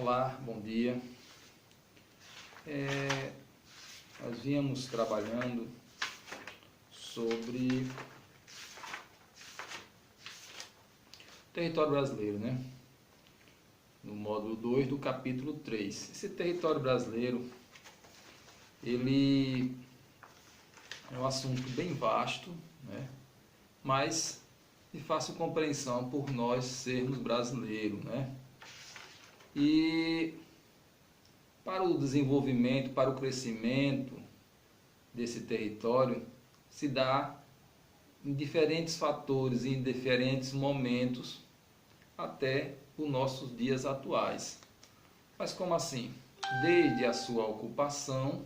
Olá, bom dia. Nós vínhamos trabalhando sobre o território brasileiro, né? No módulo 2 do capítulo 3. Esse território brasileiro, ele é um assunto bem vasto, né? Mas de fácil compreensão por nós sermos brasileiros, né? E para o desenvolvimento, para o crescimento desse território, se dá em diferentes fatores, em diferentes momentos, até os nossos dias atuais. Mas como assim? Desde a sua ocupação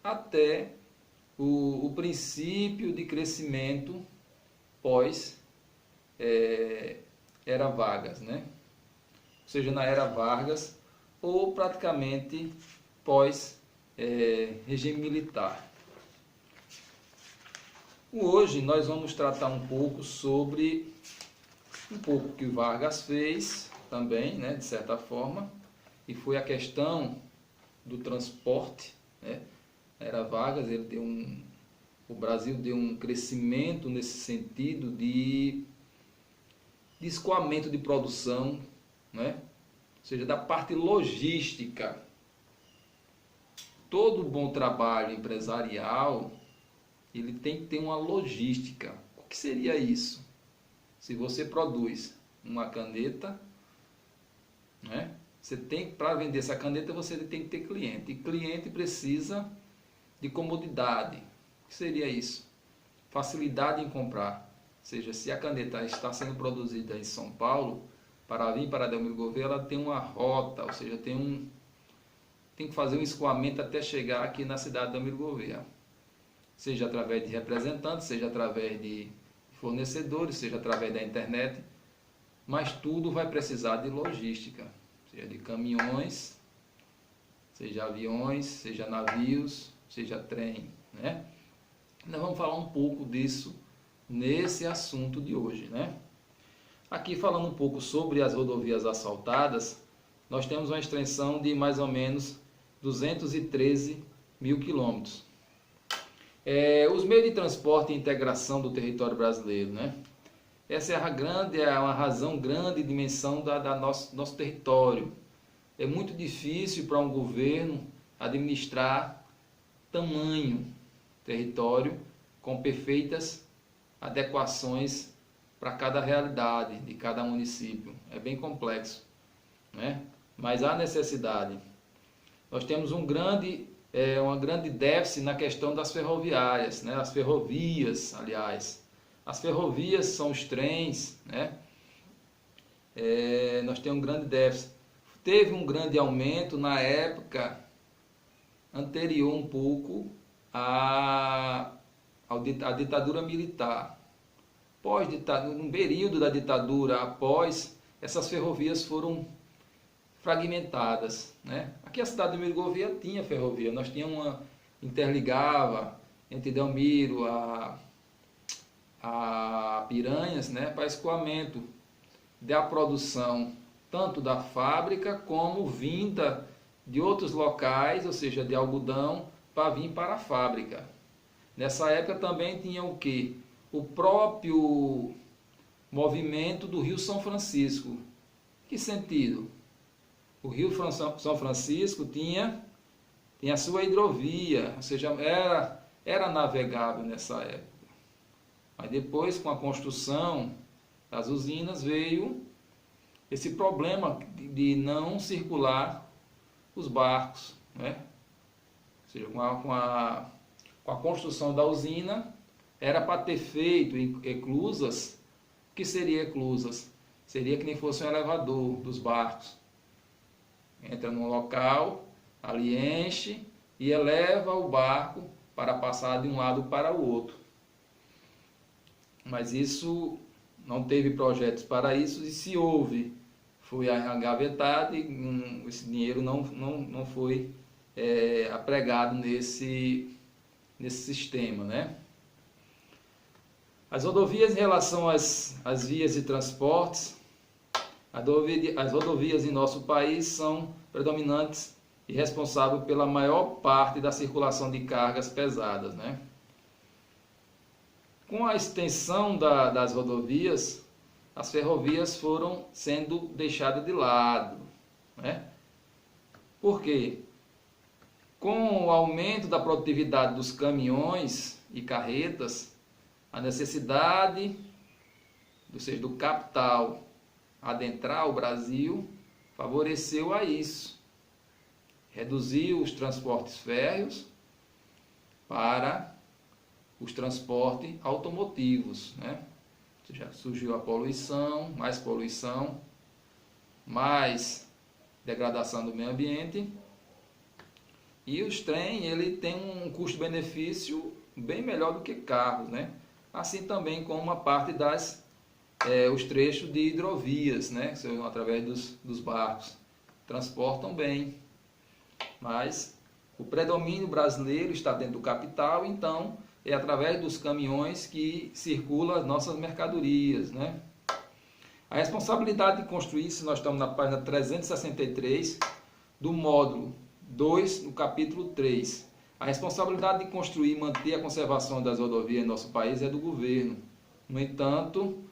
até o princípio de crescimento pós era Vargas, né? Ou seja, na era Vargas ou praticamente pós regime militar. Hoje nós vamos tratar um pouco sobre o que Vargas fez também, né, de certa forma, e foi a questão do transporte, né? Era Vargas, o Brasil deu um crescimento nesse sentido de escoamento de produção, né? Ou seja, da parte logística. Todo bom trabalho empresarial, ele tem que ter uma logística. O que seria isso? Se você produz uma caneta, né? Para vender essa caneta, você tem que ter cliente. E cliente precisa de comodidade. O que seria isso? Facilidade em comprar. Ou seja, se a caneta está sendo produzida em São Paulo, para vir para Delmiro Gouveia, ela tem uma rota, ou seja, tem que fazer um escoamento até chegar aqui na cidade de Delmiro Gouveia. Seja através de representantes, seja através de fornecedores, seja através da internet, mas tudo vai precisar de logística, seja de caminhões, seja aviões, seja navios, seja trem, né? Nós vamos falar um pouco disso nesse assunto de hoje, né? Aqui falando um pouco sobre as rodovias asfaltadas, nós temos uma extensão de mais ou menos 213 mil quilômetros. Os meios de transporte e integração do território brasileiro, né? Essa é uma razão grande de dimensão da nosso território. É muito difícil para um governo administrar tamanho território com perfeitas adequações para cada realidade de cada município. É bem complexo, né? Mas há necessidade. Nós temos uma grande déficit na questão das ferroviárias, né? As ferrovias, aliás. As ferrovias são os trens, né? Nós temos um grande déficit. Teve um grande aumento na época anterior um pouco à ditadura militar. No período da ditadura, após, essas ferrovias foram fragmentadas, né? Aqui a cidade de Delmiro Gouveia tinha ferrovia, nós tínhamos interligava entre Delmiro a Piranhas, né, para escoamento da produção, tanto da fábrica como vinda de outros locais, ou seja, de algodão, para vir para a fábrica. Nessa época também tinha o quê? O próprio movimento do Rio São Francisco. Que sentido? O Rio São Francisco tinha a sua hidrovia, ou seja, era navegável nessa época. Mas depois, com a construção das usinas, veio esse problema de não circular os barcos, né? Ou seja, com a construção da usina, era para ter feito eclusas. O que seria eclusas? Seria que nem fosse um elevador dos barcos. Entra num local, ali enche e eleva o barco para passar de um lado para o outro. Mas isso não teve projetos para isso, e se houve, foi engavetado e esse dinheiro não foi apregado nesse sistema, né? As rodovias em relação às vias de transportes, As rodovias em nosso país são predominantes e responsáveis pela maior parte da circulação de cargas pesadas, né? Com a extensão das rodovias, as ferrovias foram sendo deixadas de lado, né? Por quê? Com o aumento da produtividade dos caminhões e carretas, a necessidade, ou seja, do capital adentrar o Brasil, favoreceu a isso. Reduziu os transportes férreos para os transportes automotivos, né? Ou seja, surgiu a poluição, mais degradação do meio ambiente. E os trens, ele tem um custo-benefício bem melhor do que carros, né? Assim também como uma parte os trechos de hidrovias, né? Que são através dos barcos, transportam bem. Mas o predomínio brasileiro está dentro do capital, então é através dos caminhões que circulam as nossas mercadorias, né? A responsabilidade de construir, se nós estamos na página 363 do módulo 2, no capítulo 3. A responsabilidade de construir e manter a conservação das rodovias em nosso país é do governo. No entanto,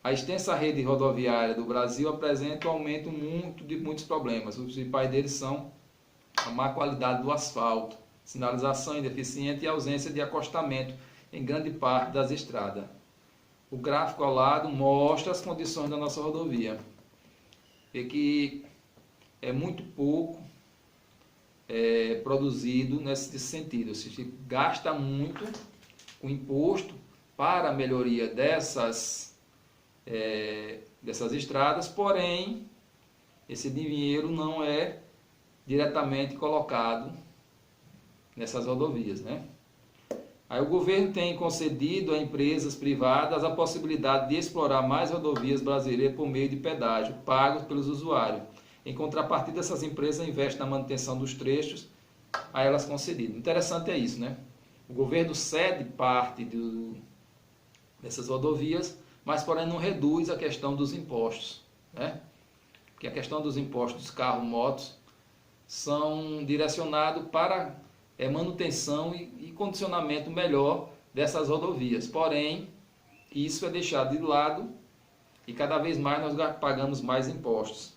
a extensa rede rodoviária do Brasil apresenta um aumento de muitos problemas. Os principais deles são a má qualidade do asfalto, sinalização ineficiente e ausência de acostamento em grande parte das estradas. O gráfico ao lado mostra as condições da nossa rodovia. E que é muito pouco produzido nesse sentido. Se gasta muito com imposto para a melhoria dessas estradas, porém esse dinheiro não é diretamente colocado nessas rodovias, né? Aí o governo tem concedido a empresas privadas a possibilidade de explorar mais rodovias brasileiras por meio de pedágio pagos pelos usuários. Em contrapartida, essas empresas investem na manutenção dos trechos a elas concedidos. Interessante é isso, né? O governo cede parte dessas rodovias, mas porém não reduz a questão dos impostos, né? Porque a questão dos impostos dos carros, motos, são direcionados para manutenção e condicionamento melhor dessas rodovias. Porém, isso é deixado de lado e cada vez mais nós pagamos mais impostos.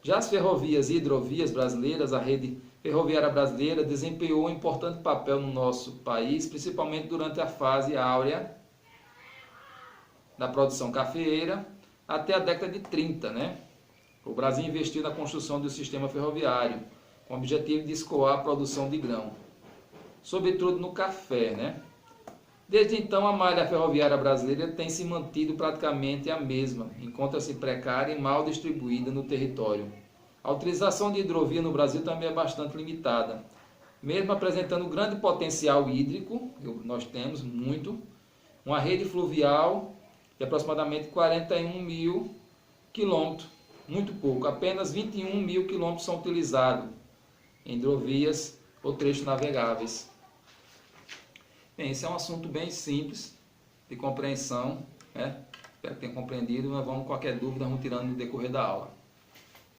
Já as ferrovias e hidrovias brasileiras, a rede ferroviária brasileira desempenhou um importante papel no nosso país, principalmente durante a fase áurea da produção cafeeira até a década de 30, né? O Brasil investiu na construção do sistema ferroviário, com o objetivo de escoar a produção de grão, sobretudo no café, né? Desde então, a malha ferroviária brasileira tem se mantido praticamente a mesma, encontra-se precária e mal distribuída no território. A utilização de hidrovia no Brasil também é bastante limitada, mesmo apresentando grande potencial hídrico, nós temos muito, uma rede fluvial de aproximadamente 41 mil quilômetros, muito pouco, apenas 21 mil quilômetros são utilizados em hidrovias ou trechos navegáveis. Bem, esse é um assunto bem simples de compreensão, né? Espero que tenham compreendido, mas qualquer dúvida vamos tirando no decorrer da aula.